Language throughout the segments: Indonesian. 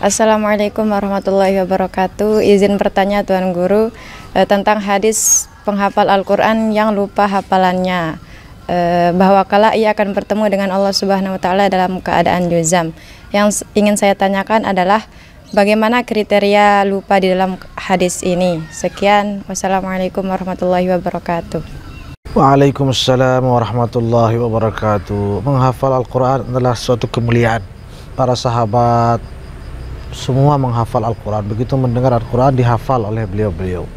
Assalamualaikum warahmatullahi wabarakatuh. Izin bertanya Tuan Guru tentang hadis penghafal Al-Quran yang lupa hafalannya, bahwa kala ia akan bertemu dengan Allah Subhanahu wa Ta'ala dalam keadaan juzam. Yang ingin saya tanyakan adalah bagaimana kriteria lupa di dalam hadis ini. Sekian, wassalamualaikum warahmatullahi wabarakatuh. Waalaikumsalam warahmatullahi wabarakatuh. Menghafal Al-Quran adalah suatu kemuliaan. Para sahabat semua menghafal Al-Quran. Begitu mendengar Al-Quran dihafal oleh beliau-beliau.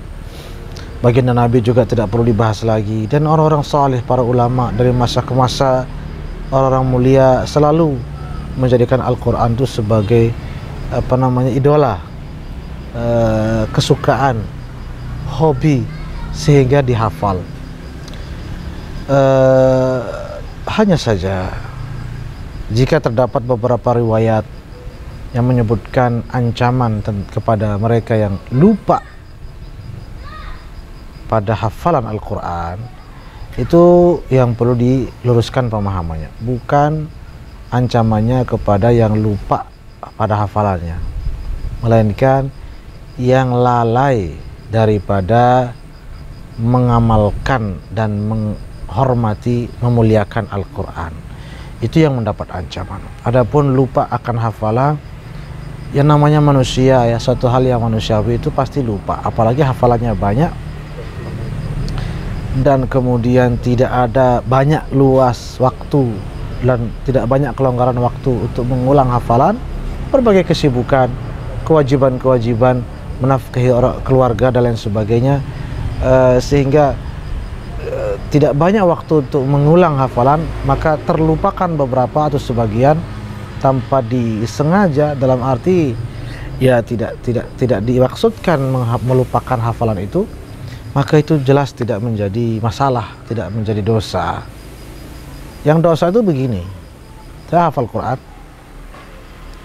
Baginda Nabi juga tidak perlu dibahas lagi. Dan orang-orang saleh, para ulama dari masa ke masa, orang-orang mulia selalu menjadikan Al-Quran itu sebagai idola, kesukaan, hobi, sehingga dihafal. Hanya saja jika terdapat beberapa riwayat yang menyebutkan ancaman kepada mereka yang lupa pada hafalan Al-Quran, itu yang perlu diluruskan pemahamannya. Bukan ancamannya kepada yang lupa pada hafalannya, melainkan yang lalai daripada mengamalkan dan menghormati, memuliakan Al-Quran. Itu yang mendapat ancaman. Adapun lupa akan hafalan, yang namanya manusia, ya, suatu hal yang manusiawi itu pasti lupa, apalagi hafalannya banyak dan kemudian tidak ada banyak luas waktu dan tidak banyak kelonggaran waktu untuk mengulang hafalan, berbagai kesibukan, kewajiban-kewajiban, menafkahi keluarga dan lain sebagainya, sehingga tidak banyak waktu untuk mengulang hafalan, maka terlupakan beberapa atau sebagian tanpa disengaja, dalam arti ya tidak dimaksudkan melupakan hafalan itu, maka itu jelas tidak menjadi masalah, tidak menjadi dosa. Yang dosa itu begini: saya hafal Quran,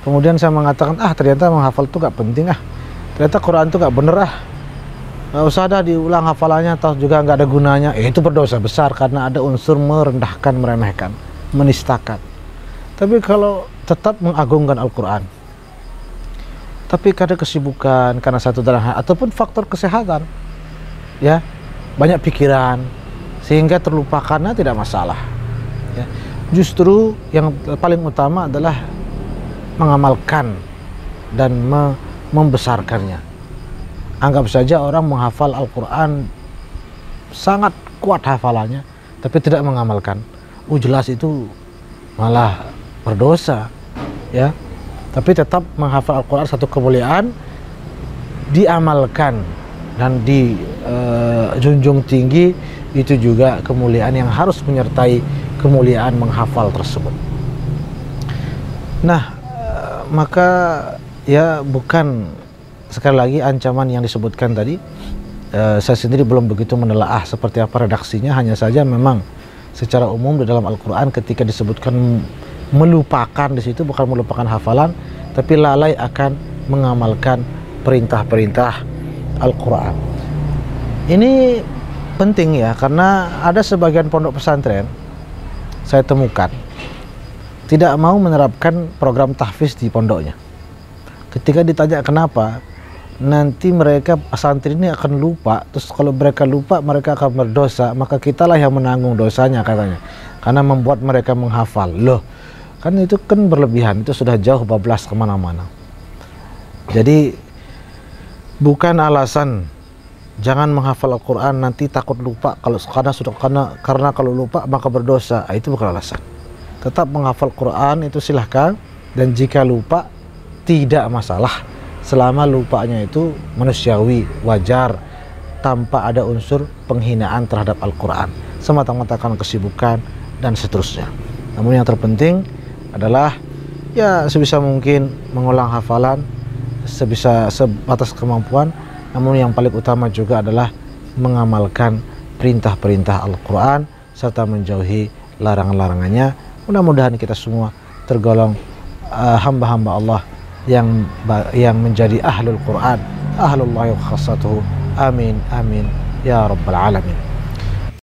kemudian saya mengatakan, ternyata menghafal itu gak penting, ternyata Quran itu gak bener, gak usah dah diulang hafalannya, atau juga gak ada gunanya. Itu berdosa besar karena ada unsur merendahkan, meremehkan, menistakan. Tapi kalau tetap mengagungkan Al-Quran, tapi karena kesibukan, karena satu dan lain, ataupun faktor kesehatan, ya, banyak pikiran sehingga terlupakannya, tidak masalah, ya. Justru yang paling utama adalah mengamalkan dan membesarkannya. Anggap saja orang menghafal Al-Quran sangat kuat hafalannya tapi tidak mengamalkan, jelas itu malah berdosa, ya. Tapi tetap menghafal Al-Quran satu kemuliaan, diamalkan dan dijunjung tinggi, itu juga kemuliaan yang harus menyertai kemuliaan menghafal tersebut. Nah, maka ya, bukan, sekali lagi, ancaman yang disebutkan tadi, saya sendiri belum begitu menelaah seperti apa redaksinya. Hanya saja memang secara umum di dalam Al-Quran ketika disebutkan melupakan, di situ bukan melupakan hafalan, tapi lalai akan mengamalkan perintah-perintah Al-Quran. Ini penting, ya, karena ada sebagian pondok pesantren saya temukan tidak mau menerapkan program tahfiz di pondoknya. Ketika ditanya kenapa, nanti mereka santri ini akan lupa, terus kalau mereka lupa mereka akan berdosa, maka kitalah yang menanggung dosanya, katanya, karena membuat mereka menghafal. Loh, kan itu kan berlebihan, itu sudah jauh bablas kemana-mana. Jadi bukan alasan jangan menghafal Al-Quran nanti takut lupa, karena kalau lupa maka berdosa. Itu bukan alasan. Tetap menghafal Quran itu silahkan, dan jika lupa tidak masalah selama lupanya itu manusiawi, wajar, tanpa ada unsur penghinaan terhadap Al-Quran, semata-mata karena kesibukan dan seterusnya. Namun yang terpenting adalah, ya, sebisa mungkin mengulang hafalan sebatas kemampuan. Namun yang paling utama juga adalah mengamalkan perintah-perintah Al-Quran serta menjauhi larangan-larangannya. Mudah-mudahan kita semua tergolong hamba-hamba Allah yang menjadi ahlul Quran, ahlullahi wa khassatuhu. Amin, amin, ya rabbal alamin.